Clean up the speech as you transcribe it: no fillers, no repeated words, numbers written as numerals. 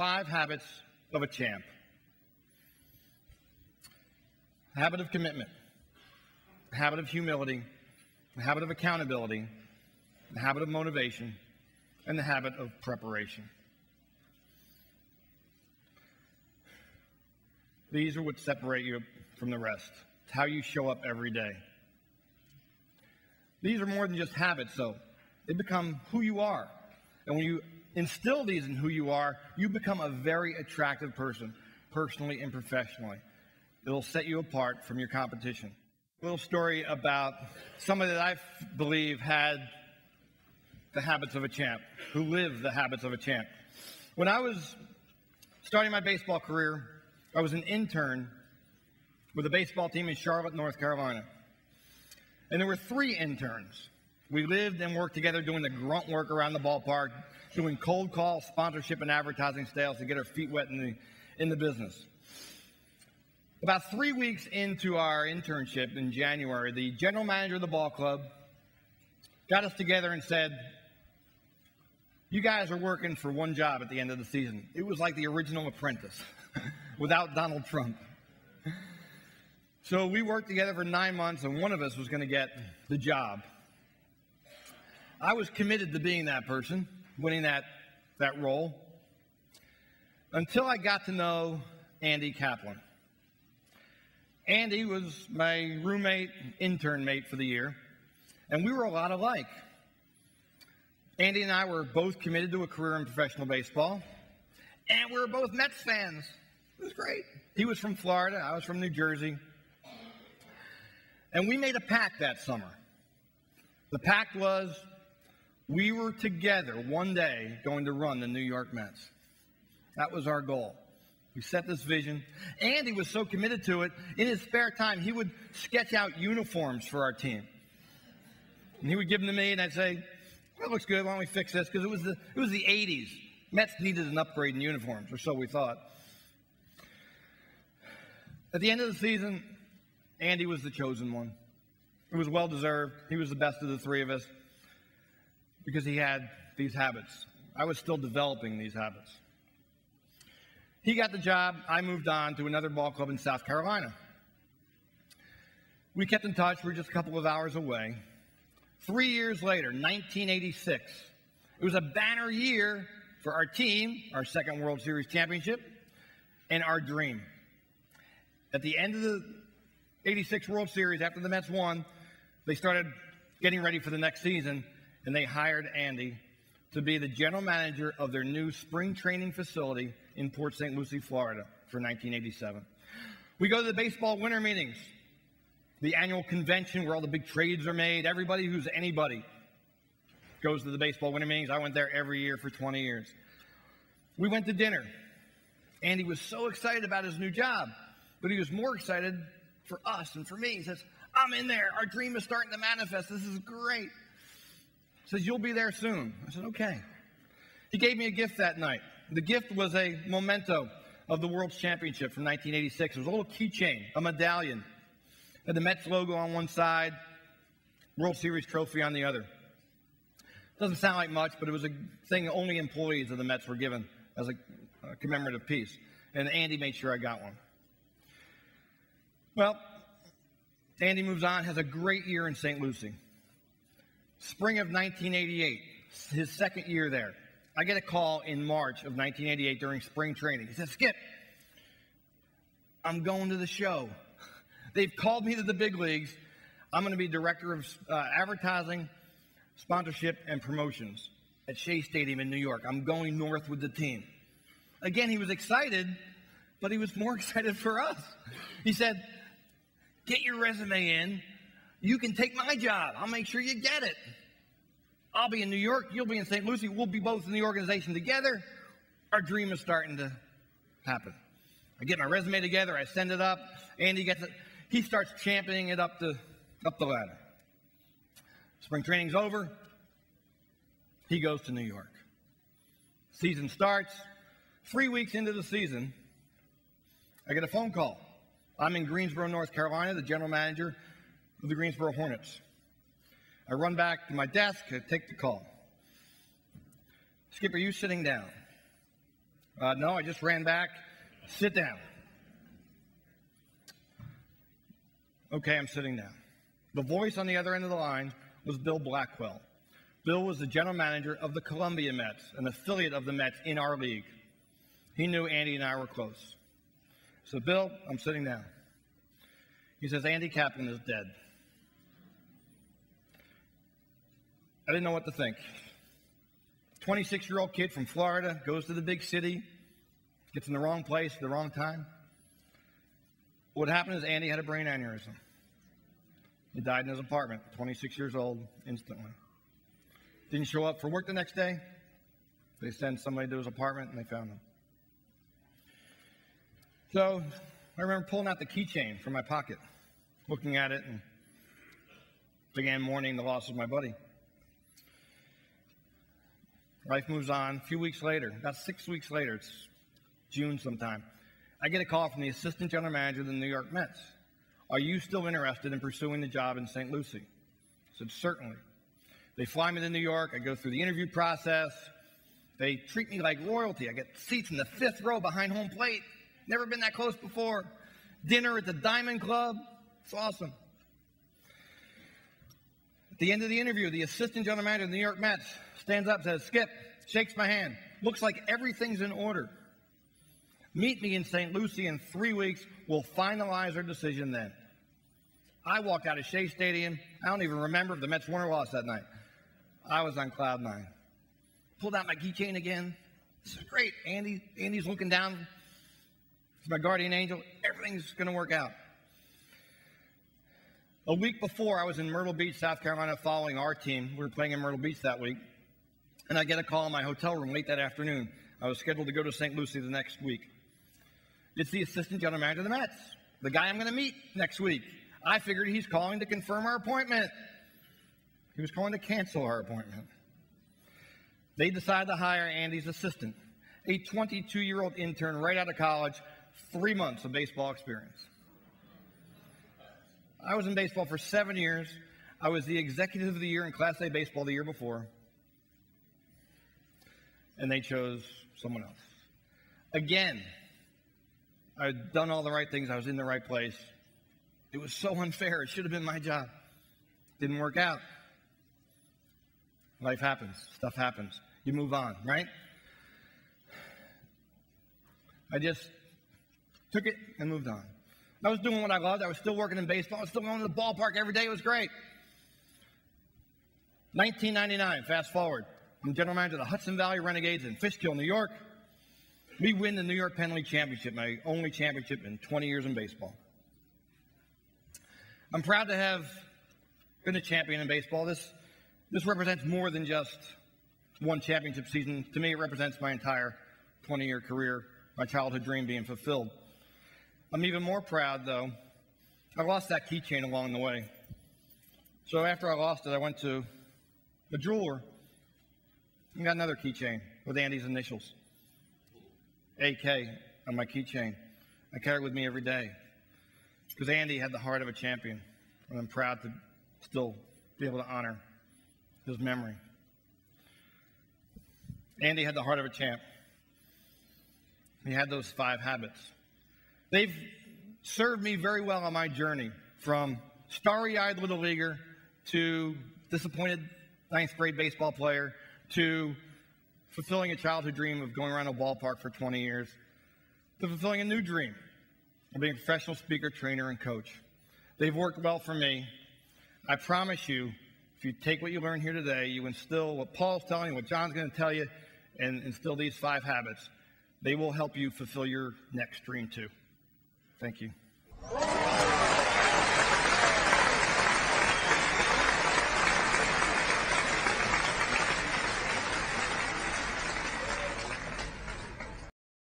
5 habits of a champ. A habit of commitment, a habit of humility, a habit of accountability, a habit of motivation, and the habit of preparation. These are what separate you from the rest. It's how you show up every day. These are more than just habits, though. They become who you are. And when you instill these in who you are, you become a very attractive person, personally and professionally. It'll set you apart from your competition. A little story about somebody that I believe had the habits of a champ, who lived the habits of a champ. When I was starting my baseball career, I was an intern with a baseball team in Charlotte, North Carolina. And there were 3 interns. We lived and worked together doing the grunt work around the ballpark, doing cold call, sponsorship, and advertising sales to get our feet wet in the business. About 3 weeks into our internship in January, the general manager of the ball club got us together and said, "You guys are working for one job at the end of the season." It was like the original Apprentice without Donald Trump. So we worked together for 9 months, and one of us was going to get the job. I was committed to being that person, winning that role, until I got to know Andy Kaplan. Andy was my roommate, intern mate for the year, and we were a lot alike. Andy and I were both committed to a career in professional baseball, and we were both Mets fans. It was great. He was from Florida, I was from New Jersey. And we made a pact that summer. The pact was we were together one day going to run the New York Mets. That was our goal. We set this vision. Andy was so committed to it, in his spare time, he would sketch out uniforms for our team. And he would give them to me, and I'd say, "That looks good, why don't we fix this?" Because it was the 80s. Mets needed an upgrade in uniforms, or so we thought. At the end of the season, Andy was the chosen one. It was well-deserved. He was the best of the 3 of us because he had these habits. I was still developing these habits. He got the job. I moved on to another ball club in South Carolina. We kept in touch. We were just a couple of hours away. 3 years later, 1986, it was a banner year for our team, our second World Series championship, and our dream. At the end of the 86 World Series, after the Mets won, they started getting ready for the next season, and they hired Andy to be the general manager of their new spring training facility in Port St. Lucie, Florida, for 1987. We go to the baseball winter meetings, the annual convention where all the big trades are made. Everybody who's anybody goes to the baseball winter meetings. I went there every year for 20 years. We went to dinner. Andy was so excited about his new job, but he was more excited for us and for me. He says, "I'm in there. Our dream is starting to manifest. This is great." He says, "You'll be there soon." I said, "Okay." He gave me a gift that night. The gift was a memento of the World Championship from 1986. It was a little keychain, a medallion. It had the Mets logo on one side, World Series trophy on the other. Doesn't sound like much, but it was a thing only employees of the Mets were given as a commemorative piece. And Andy made sure I got one. Well, Andy moves on, has a great year in St. Lucie. Spring of 1988, his second year there. I get a call in March of 1988 during spring training. He says, "Skip, I'm going to the show. They've called me to the big leagues. I'm going to be director of advertising, sponsorship, and promotions at Shea Stadium in New York. I'm going north with the team." Again, he was excited, but he was more excited for us. He said, "Get your resume in. You can take my job. I'll make sure you get it. I'll be in New York. You'll be in St. Lucie. We'll be both in the organization together. Our dream is starting to happen." I get my resume together. I send it up. Andy gets it. He starts championing it up the ladder. Spring training's over. He goes to New York. Season starts. 3 weeks into the season, I get a phone call. I'm in Greensboro, North Carolina, the general manager of the Greensboro Hornets. I run back to my desk, I take the call. "Skip, are you sitting down?" No, I just ran back. Sit down. Okay, I'm sitting down. The voice on the other end of the line was Bill Blackwell. Bill was the general manager of the Columbia Mets, an affiliate of the Mets in our league. He knew Andy and I were close. So, Bill, I'm sitting down. He says, Andy Kaplan is dead. I didn't know what to think. 26-year-old kid from Florida goes to the big city, gets in the wrong place at the wrong time. What happened is Andy had a brain aneurysm. He died in his apartment, 26 years old, instantly. Didn't show up for work the next day. They sent somebody to his apartment and they found him. So I remember pulling out the keychain from my pocket, looking at it, and began mourning the loss of my buddy. Life moves on. A few weeks later, about 6 weeks later, it's June sometime, I get a call from the assistant general manager of the New York Mets. Are you still interested in pursuing the job in St. Lucie? I said, certainly. They fly me to New York. I go through the interview process. They treat me like royalty. I get seats in the 5th row behind home plate. Never been that close before. Dinner at the Diamond Club. It's awesome. At the end of the interview, the assistant general manager of the New York Mets stands up, says, Skip, shakes my hand. Looks like everything's in order. Meet me in St. Lucie in 3 weeks. We'll finalize our decision then. I walked out of Shea Stadium. I don't even remember if the Mets won or lost that night. I was on cloud 9. Pulled out my keychain again. This is great. Andy's looking down. He's my guardian angel. Everything's going to work out. A week before, I was in Myrtle Beach, South Carolina, following our team. We were playing in Myrtle Beach that week. And I get a call in my hotel room late that afternoon. I was scheduled to go to St. Lucie the next week. It's the assistant general manager of the Mets, the guy I'm going to meet next week. I figured he's calling to confirm our appointment. He was calling to cancel our appointment. They decided to hire Andy's assistant, a 22-year-old intern right out of college, 3 months of baseball experience. I was in baseball for 7 years. I was the executive of the year in Class A baseball the year before. And they chose someone else. Again, I had done all the right things. I was in the right place. It was so unfair. It should have been my job. Didn't work out. Life happens. Stuff happens. You move on, right? I just took it and moved on. I was doing what I loved. I was still working in baseball. I was still going to the ballpark every day. It was great. 1999, fast forward. I'm general manager of the Hudson Valley Renegades in Fishkill, New York. We win the New York Penn League Championship, my only championship in 20 years in baseball. I'm proud to have been a champion in baseball. This represents more than just one championship season. To me, it represents my entire 20-year career, my childhood dream being fulfilled. I'm even more proud, though, I lost that keychain along the way. So after I lost it, I went to a jeweler and got another keychain with Andy's initials, AK, on my keychain. I carry it with me every day because Andy had the heart of a champion, and I'm proud to still be able to honor his memory. Andy had the heart of a champ. He had those 5 habits. They've served me very well on my journey, from starry-eyed little leaguer to disappointed 9th grade baseball player to fulfilling a childhood dream of going around a ballpark for 20 years to fulfilling a new dream of being a professional speaker, trainer, and coach. They've worked well for me. I promise you, if you take what you learned here today, you instill what Paul's telling you, what John's going to tell you, and instill these 5 habits, they will help you fulfill your next dream too. Thank you.